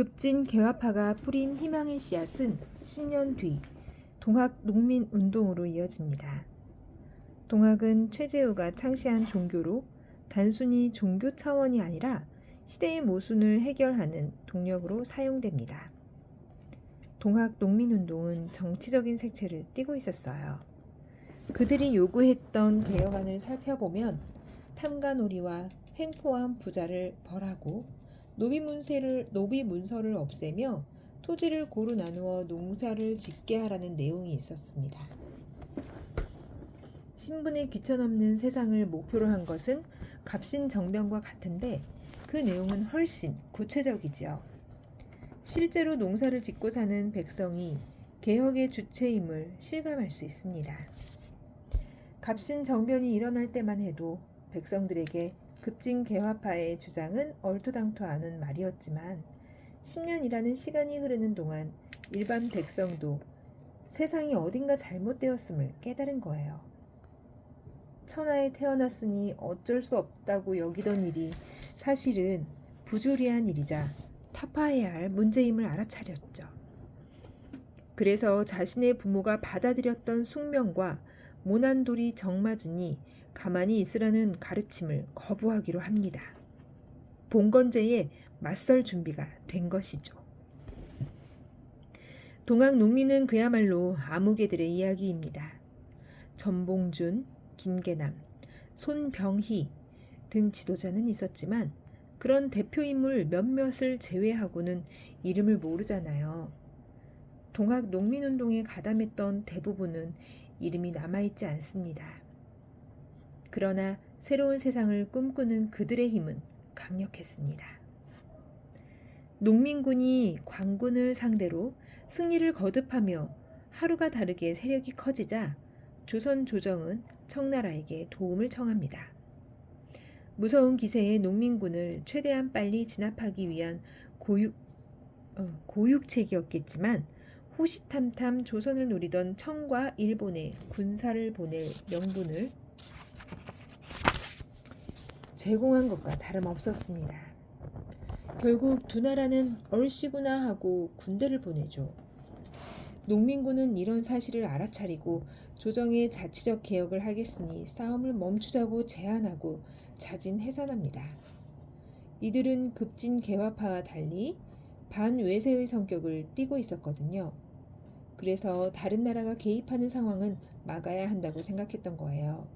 급진 개화파가 뿌린 희망의 씨앗은 10년 뒤 동학 농민운동으로 이어집니다. 동학은 최재우가 창시한 종교로 단순히 종교 차원이 아니라 시대의 모순을 해결하는 동력으로 사용됩니다. 동학 농민운동은 정치적인 색채를 띠고 있었어요. 그들이 요구했던 개혁안을 살펴보면 탐관오리와 횡포한 부자를 벌하고 노비문서를 없애며 토지를 고루 나누어 농사를 짓게 하라는 내용이 있었습니다. 신분의 귀천없는 세상을 목표로 한 것은 갑신정변과 같은데 그 내용은 훨씬 구체적이지요. 실제로 농사를 짓고 사는 백성이 개혁의 주체임을 실감할 수 있습니다. 갑신정변이 일어날 때만 해도 백성들에게 급진개화파의 주장은 얼토당토않은 말이었지만 10년이라는 시간이 흐르는 동안 일반 백성도 세상이 어딘가 잘못되었음을 깨달은 거예요. 천하에 태어났으니 어쩔 수 없다고 여기던 일이 사실은 부조리한 일이자 타파해야 할 문제임을 알아차렸죠. 그래서 자신의 부모가 받아들였던 숙명과 모난돌이 정맞으니 가만히 있으라는 가르침을 거부하기로 합니다. 봉건제에 맞설 준비가 된 것이죠. 동학 농민은 그야말로 아무개들의 이야기입니다. 전봉준, 김계남, 손병희 등 지도자는 있었지만 그런 대표인물 몇몇을 제외하고는 이름을 모르잖아요. 동학 농민운동에 가담했던 대부분은 이름이 남아있지 않습니다. 그러나 새로운 세상을 꿈꾸는 그들의 힘은 강력했습니다. 농민군이 광군을 상대로 승리를 거듭하며 하루가 다르게 세력이 커지자 조선 조정은 청나라에게 도움을 청합니다. 무서운 기세의 농민군을 최대한 빨리 진압하기 위한 고육책이었겠지만 호시탐탐 조선을 노리던 청과 일본에 군사를 보낼 명분을 제공한 것과 다름없었습니다. 결국 두 나라는 얼씨구나 하고 군대를 보내죠. 농민군은 이런 사실을 알아차리고 조정의 자치적 개혁을 하겠으니 싸움을 멈추자고 제안하고 자진해산합니다. 이들은 급진 개화파와 달리 반외세의 성격을 띠고 있었거든요. 그래서 다른 나라가 개입하는 상황은 막아야 한다고 생각했던 거예요.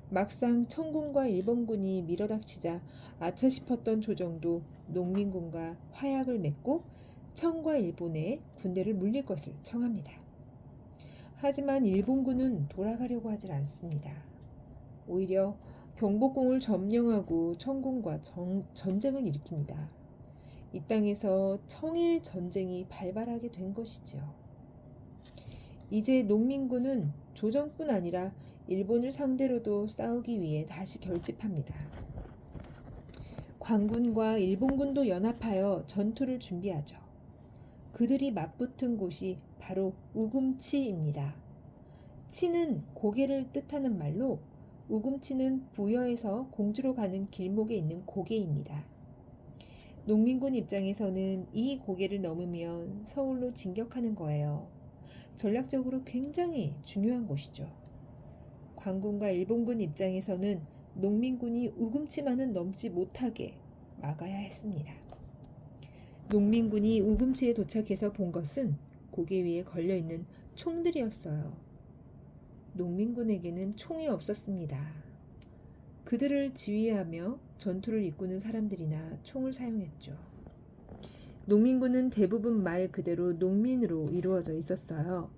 막상 청군과 일본군이 밀어닥치자 아차 싶었던 조정도 농민군과 화약을 맺고 청과 일본에 군대를 물릴 것을 청합니다. 하지만 일본군은 돌아가려고 하질 않습니다. 오히려 경복궁을 점령하고 청군과 전쟁을 일으킵니다. 이 땅에서 청일 전쟁이 발발하게 된 것이죠. 이제 농민군은 조정뿐 아니라 일본을 상대로도 싸우기 위해 다시 결집합니다. 광군과 일본군도 연합하여 전투를 준비하죠. 그들이 맞붙은 곳이 바로 우금치입니다. 치는 고개를 뜻하는 말로 우금치는 부여에서 공주로 가는 길목에 있는 고개입니다. 농민군 입장에서는 이 고개를 넘으면 서울로 진격하는 거예요. 전략적으로 굉장히 중요한 곳이죠. 광군과 일본군 입장에서는 농민군이 우금치만은 넘지 못하게 막아야 했습니다. 농민군이 우금치에 도착해서 본 것은 고개 위에 걸려있는 총들이었어요. 농민군에게는 총이 없었습니다. 그들을 지휘하며 전투를 이끄는 사람들이나 총을 사용했죠. 농민군은 대부분 말 그대로 농민으로 이루어져 있었어요.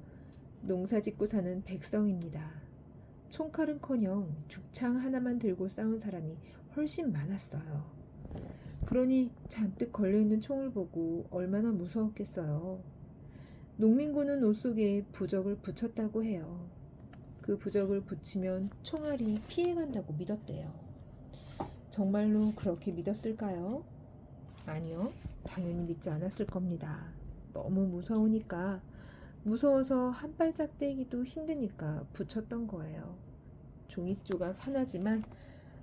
농사짓고 사는 백성입니다. 총칼은커녕 죽창 하나만 들고 싸운 사람이 훨씬 많았어요. 그러니 잔뜩 걸려있는 총을 보고 얼마나 무서웠겠어요. 농민군은 옷 속에 부적을 붙였다고 해요. 그 부적을 붙이면 총알이 피해간다고 믿었대요. 정말로 그렇게 믿었을까요? 아니요, 당연히 믿지 않았을 겁니다. 너무 무서우니까, 무서워서 한 발짝 떼기도 힘드니까 붙였던 거예요. 종잇조각 하나지만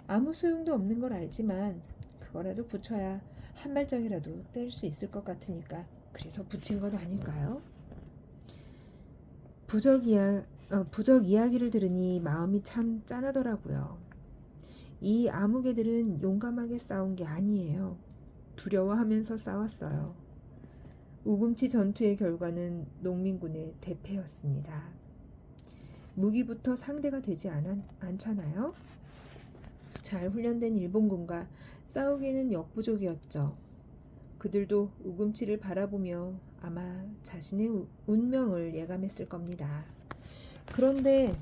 아무 소용도 없는 걸 알지만 그거라도 붙여야 한 발짝이라도 뗄 수 있을 것 같으니까 그래서 붙인 건 아닐까요? 부적 이야기를 들으니 마음이 참 짠하더라고요. 이 아무개들은 용감하게 싸운 게 아니에요. 두려워하면서 싸웠어요. 우금치 전투의 결과는 농민군의 대패였습니다. 무기부터 상대가 되지 않잖아요? 잘 훈련된 일본군과 싸우기에는 역부족이었죠. 그들도 우금치를 바라보며 아마 자신의 운명을 예감했을 겁니다. 그런데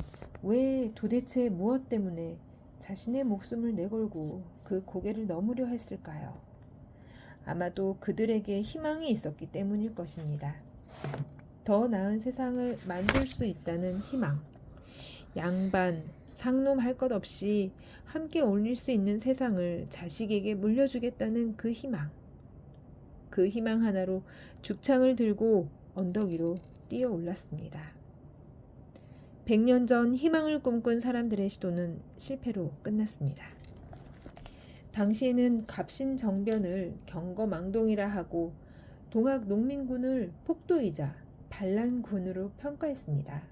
왜 도대체 무엇 때문에 자신의 목숨을 내걸고 그 고개를 넘으려 했을까요? 아마도 그들에게 희망이 있었기 때문일 것입니다. 더 나은 세상을 만들 수 있다는 희망. 양반, 상놈 할 것 없이 함께 올릴 수 있는 세상을 자식에게 물려주겠다는 그 희망. 그 희망 하나로 죽창을 들고 언덕 위로 뛰어 올랐습니다. 100년 전 희망을 꿈꾼 사람들의 시도는 실패로 끝났습니다. 당시에는 갑신정변을 경거망동이라 하고 동학 농민군을 폭도이자 반란군으로 평가했습니다.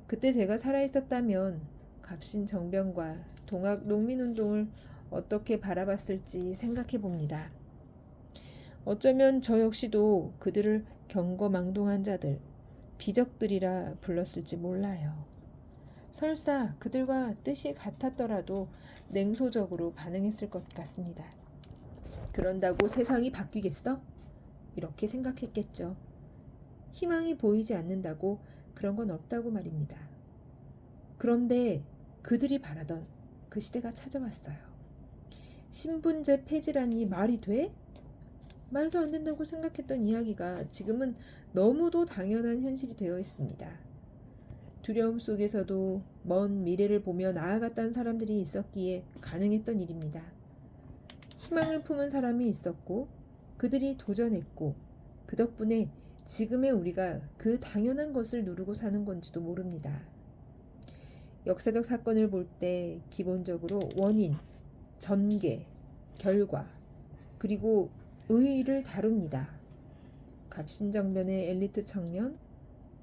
그때 제가 살아있었다면 갑신정변과 동학 농민운동을 어떻게 바라봤을지 생각해 봅니다. 어쩌면 저 역시도 그들을 경거망동한 자들, 비적들이라 불렀을지 몰라요. 설사 그들과 뜻이 같았더라도 냉소적으로 반응했을 것 같습니다. 그런다고 세상이 바뀌겠어? 이렇게 생각했겠죠. 희망이 보이지 않는다고 그런 건 없다고 말입니다. 그런데 그들이 바라던 그 시대가 찾아왔어요. 신분제 폐지라니 말이 돼? 말도 안 된다고 생각했던 이야기가 지금은 너무도 당연한 현실이 되어 있습니다. 두려움 속에서도 먼 미래를 보며 나아갔던 사람들이 있었기에 가능했던 일입니다. 희망을 품은 사람이 있었고 그들이 도전했고 그 덕분에 지금의 우리가 그 당연한 것을 누르고 사는 건지도 모릅니다. 역사적 사건을 볼 때 기본적으로 원인, 전개, 결과, 그리고 의의를 다룹니다. 갑신정변의 엘리트 청년,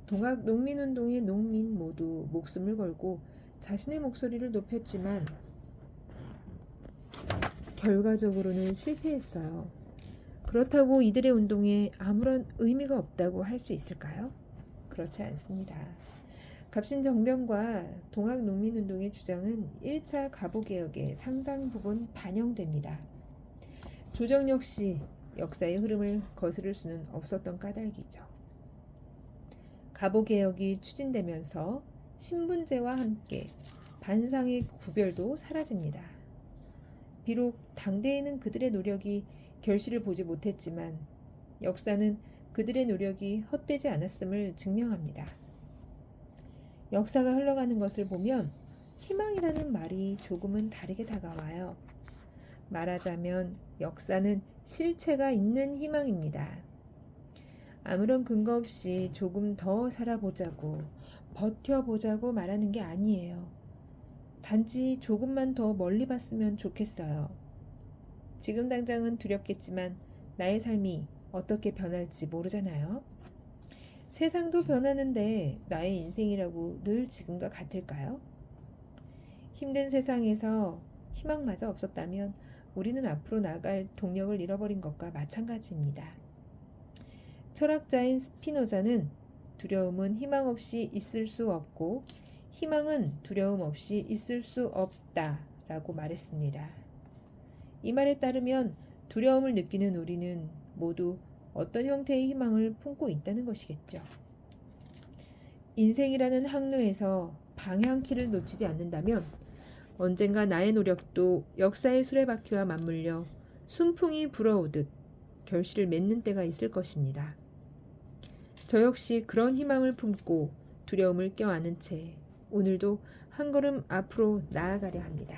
동학 농민운동의 농민 모두 목숨을 걸고 자신의 목소리를 높였지만 결과적으로는 실패했어요. 그렇다고 이들의 운동에 아무런 의미가 없다고 할 수 있을까요? 그렇지 않습니다. 갑신정변과 동학 농민운동의 주장은 1차 갑오개혁에 상당 부분 반영됩니다. 조정 역시 역사의 흐름을 거스를 수는 없었던 까닭이죠. 갑오개혁이 추진되면서 신분제와 함께 반상의 구별도 사라집니다. 비록 당대에는 그들의 노력이 결실을 보지 못했지만 역사는 그들의 노력이 헛되지 않았음을 증명합니다. 역사가 흘러가는 것을 보면 희망이라는 말이 조금은 다르게 다가와요. 말하자면 역사는 실체가 있는 희망입니다. 아무런 근거 없이 조금 더 살아보자고, 버텨보자고 말하는 게 아니에요. 단지 조금만 더 멀리 봤으면 좋겠어요. 지금 당장은 두렵겠지만 나의 삶이 어떻게 변할지 모르잖아요. 세상도 변하는데 나의 인생이라고 늘 지금과 같을까요? 힘든 세상에서 희망마저 없었다면 우리는 앞으로 나갈 동력을 잃어버린 것과 마찬가지입니다. 철학자인 스피노자는 두려움은 희망 없이 있을 수 없고 희망은 두려움 없이 있을 수 없다 라고 말했습니다. 이 말에 따르면 두려움을 느끼는 우리는 모두 어떤 형태의 희망을 품고 있다는 것이겠죠. 인생이라는 항로에서 방향키를 놓치지 않는다면 언젠가 나의 노력도 역사의 수레바퀴와 맞물려 순풍이 불어오듯 결실을 맺는 때가 있을 것입니다. 저 역시 그런 희망을 품고 두려움을 껴안은 채 오늘도 한 걸음 앞으로 나아가려 합니다.